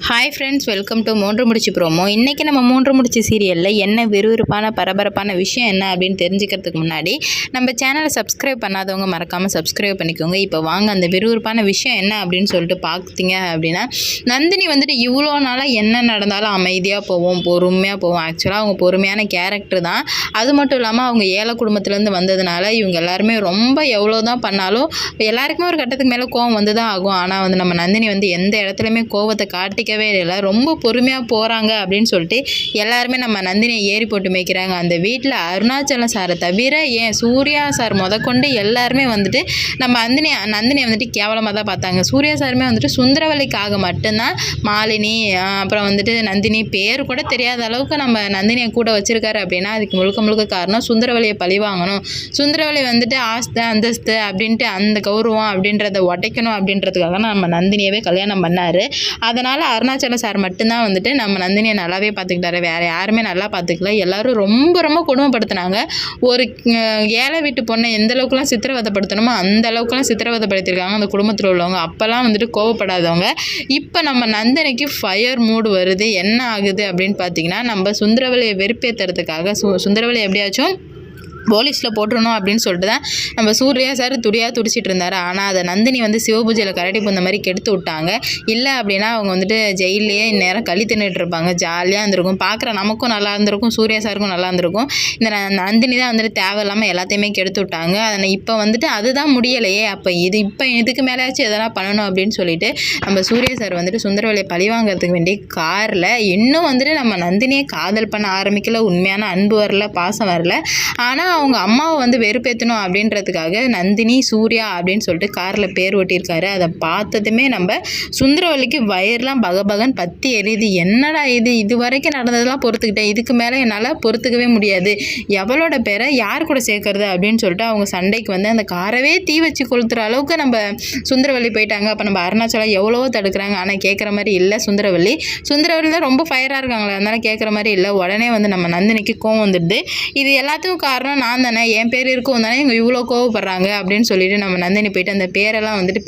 Hi friends, welcome to மூன்று முடிச்சு promo. இன்றைக்கி நம்ம மூன்று முடிச்சு சீரியலில் என்ன விறுவிறுப்பான பரபரப்பான விஷயம் என்ன அப்படின்னு தெரிஞ்சுக்கிறதுக்கு முன்னாடி நம்ம சேனலை சப்ஸ்கிரைப் பண்ணாதவங்க மறக்காமல் சப்ஸ்கிரைப் பண்ணிக்கோங்க. இப்போ வாங்க அந்த விறுவிறுப்பான விஷயம் என்ன அப்படின்னு சொல்லிட்டு பார்த்தீங்க அப்படின்னா, நந்தினி வந்துட்டு இவ்வளோ நாளாக என்ன நடந்தாலும் அமைதியாக போவோம், பொறுமையாக போவோம். ஆக்சுவலாக அவங்க பொறுமையான கேரக்டர் தான். அது மட்டும் இல்லாமல் அவங்க ஏழை குடும்பத்துலேருந்து வந்ததுனால இவங்க எல்லாருமே ரொம்ப எவ்வளோ தான் பண்ணாலும் எல்லாருக்குமே ஒரு கட்டத்துக்கு மேலே கோவம் வந்து தான் ஆகும். ஆனால் வந்து நம்ம நந்தினி வந்து எந்த இடத்துலையுமே கோவத்தை காட்டிக்கவே இல்லை, ரொம்ப பொறுமையாக போகிறாங்க அப்படின்னு சொல்லிட்டு எல்லாருமே நம்ம நந்தினியை ஏறி போட்டு மேய்க்கிறாங்க. அந்த வீட்டில் அருணாச்சலம் சாரை தவிர ஏன் சூர்யா சார் முதற்கொண்டு எல்லாருமே வந்துட்டு நம்ம நந்தினியை வந்துட்டு கேவலமாக தான் பார்த்தாங்க. சூர்யா சாருமே வந்துட்டு சுந்தரவல்லிக்காக மட்டும்தான் மாலினி அப்புறம் வந்துட்டு நந்தினி பேர் கூட தெரியாத அளவுக்கு நம்ம நந்தினியை கூட வச்சுருக்காரு. அப்படின்னா அதுக்கு முழுக்க முழுக்க காரணம் சுந்தரவல்லியை பழி வாங்கணும், சுந்தரவல்லி வந்துட்டு ஆஸ்தி அந்தஸ்து அப்படின்ட்டு அந்த கௌரவம் அப்படின்றத உடைக்கணும் அப்படின்றதுக்காக நம்ம நந்தினியவே கல்யாணம் பண்ணார். அதனால் அருணாச்சலம் சார் மட்டும்தான் வந்துட்டு நம்ம நந்தினியை நல்லாவே பார்த்துக்கிட்டாரு, வேறு யாருமே நல்லா பார்த்துக்கல. எல்லோரும் ரொம்ப ரொம்ப கொடுமைப்படுத்தினாங்க. ஒரு ஏழை வீட்டு பொண்ணை எந்த அளவுக்குலாம் சித்திரவதைப்படுத்தணுமோ அந்த அளவுக்குலாம் சித்திரவதைப்படுத்தியிருக்காங்க அந்த குடும்பத்தில் உள்ளவங்க. அப்போல்லாம் வந்துட்டு கோவப்படாதவங்க. இப்போ நம்ம நந்தினிக்கு ஃபயர் மூடு வருது. என்ன ஆகுது அப்படின்னு பார்த்தீங்கன்னா, நம்ம சுந்தரவல்லியை வெறுப்பேற்றுறதுக்காக சுந்தரவல்லி எப்படியாச்சும் போலீஸில் போட்டுருணும் அப்படின்னு சொல்லிட்டு தான் நம்ம சூர்யா சார் துடிச்சிட்டு இருந்தார். ஆனால் அதை நந்தினி வந்து சிவபூஜையில் கரடி போந்த மாதிரி கெடுத்து விட்டாங்க. இல்லை அப்படின்னா அவங்க வந்துட்டு ஜெயிலே இந்நேரம் களி தின்னுட்டு இருப்பாங்க. ஜாலியாக இருந்திருக்கும், பார்க்குற நமக்கும் நல்லா இருந்திருக்கும், சூர்யா சாருக்கும் நல்லா இருந்திருக்கும். இந்த நந்தினி தான் வந்துட்டு தேவையில்லாமல் எல்லாத்தையுமே கெடுத்து விட்டாங்க. அதை இப்போ வந்துட்டு அதுதான் முடியலையே, அப்போ இதுக்கு மேலேயாச்சும் எதனா பண்ணணும் அப்படின்னு சொல்லிட்டு நம்ம சூர்யா சார் வந்துட்டு சுந்தரவல்லியை பழி வாங்கிறதுக்கு வேண்டிய காரில் இன்னும் வந்துட்டு நம்ம நந்தினியை காதல் பண்ண ஆரம்பிக்கல, உண்மையான அன்பு வரல, பாசம் வரல. ஆனால் அவங்க அம்மாவை வந்து வெறுப்பேற்றணும் அப்படின்றதுக்காக நந்தினி சூர்யா அப்படின்னு சொல்லிட்டு காரில் பேர் ஓட்டியிருக்காரு. அதை பார்த்ததுமே நம்ம சுந்தரவல்லிக்கு வயர்லாம் பகபகன் பற்றி எரியுது. என்னடா இது வரைக்கும் நடந்ததெல்லாம் பொறுத்துக்கிட்டேன், இதுக்கு மேலே என்னால் பொறுத்துக்கவே முடியாது, எவளோட பேரை யார் கூட சேர்க்கறது அப்படின்னு சொல்லிட்டு அவங்க சண்டைக்கு வந்து அந்த காரவே தீ வச்சு கொளுத்துற அளவுக்கு நம்ம சுந்தரவல்லி போயிட்டாங்க. அப்போ நம்ம அருணாச்சலம் எவ்வளவோ தடுக்கிறாங்க, ஆனால் கேட்குற மாதிரி இல்லை. சுந்தரவல்லி தான் ரொம்ப ஃபயராக இருக்காங்களே, அதனால் கேட்குற மாதிரி இல்லை. உடனே வந்து நம்ம நந்தினிக்கு கோவம் வந்துடுது. இது எல்லாத்துக்கும் காரணம் நான் தானே, என் பேர் இருக்கும் தானே இவங்க இவ்வளோ கோவப்படுறாங்க அப்படின்னு சொல்லிட்டு நம்ம நந்தினி போயிட்டு அந்த பேரெல்லாம் வந்துட்டு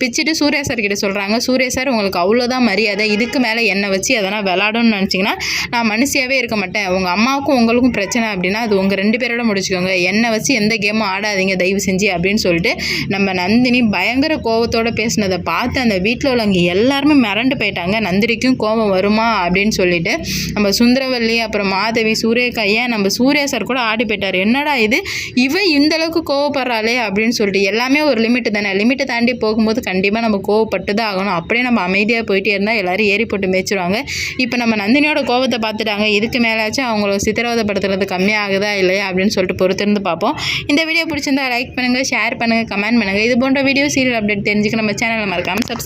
பிச்சுட்டு சூர்யா சார் கிட்ட சொல்கிறாங்க. சூர்யா சார் உங்களுக்கு அவ்வளோதான் மரியாதை, இதுக்கு மேலே என்னை வச்சு அதெல்லாம் விளாடணும்னு நினச்சிங்கன்னா நான் மனுஷியாகவே இருக்க மாட்டேன். உங்கள் அம்மாவுக்கும் உங்களுக்கும் பிரச்சனை அப்படின்னா அது உங்கள் 2 பேரோட முடிச்சுக்கோங்க, என்னை வச்சு எந்த கேமும் ஆடாதீங்க தயவு செஞ்சு அப்படின்னு சொல்லிட்டு நம்ம நந்தினி பயங்கர கோவத்தோடு பேசினதை பார்த்து அந்த வீட்டில் உள்ளவங்க எல்லாருமே மிரண்டு போயிட்டாங்க. நந்தினிக்கும் கோபம் வருமா அப்படின்னு சொல்லிட்டு நம்ம சுந்தரவல்லி அப்புறம் மாதவி சூர்யக்கா ஏன் நம்ம சூர்யா சார் கூட ஆடி போயிட்டார். என்னடா இது இவன் இந்த அளவுக்கு கோவப்படுறாளே அப்படின்னு சொல்லிட்டு எல்லாமே ஒரு லிமிட்டு தானே, லிமிட்டை தாண்டி போகும்போது கண்டிப்பாக நம்ம கோவப்பட்டு தான் ஆகணும். அப்படியே நம்ம அமைதியாக போயிட்டே இருந்தால் எல்லோரும் ஏறி போட்டு மேய்ச்சிடுவாங்க. இப்போ நம்ம நந்தினியோட கோவத்தை பார்த்துட்டாங்க, இதுக்கு மேலாச்சும் அவங்கள சித்திரவதைப்படுத்துறது கம்மியாகுதா இல்லையா அப்படின்னு சொல்லிட்டு பொறுத்திருந்து பார்ப்போம். இந்த வீடியோ பிடிச்சிருந்தா லைக் பண்ணுங்கள், ஷேர் பண்ணுங்கள், கமெண்ட் பண்ணுங்கள். இது போன்ற வீடியோ சீரியல் அப்டேட் தெரிஞ்சுக்க நம்ம சேனலை மறக்காமல் சப்ஸ்கிரைப்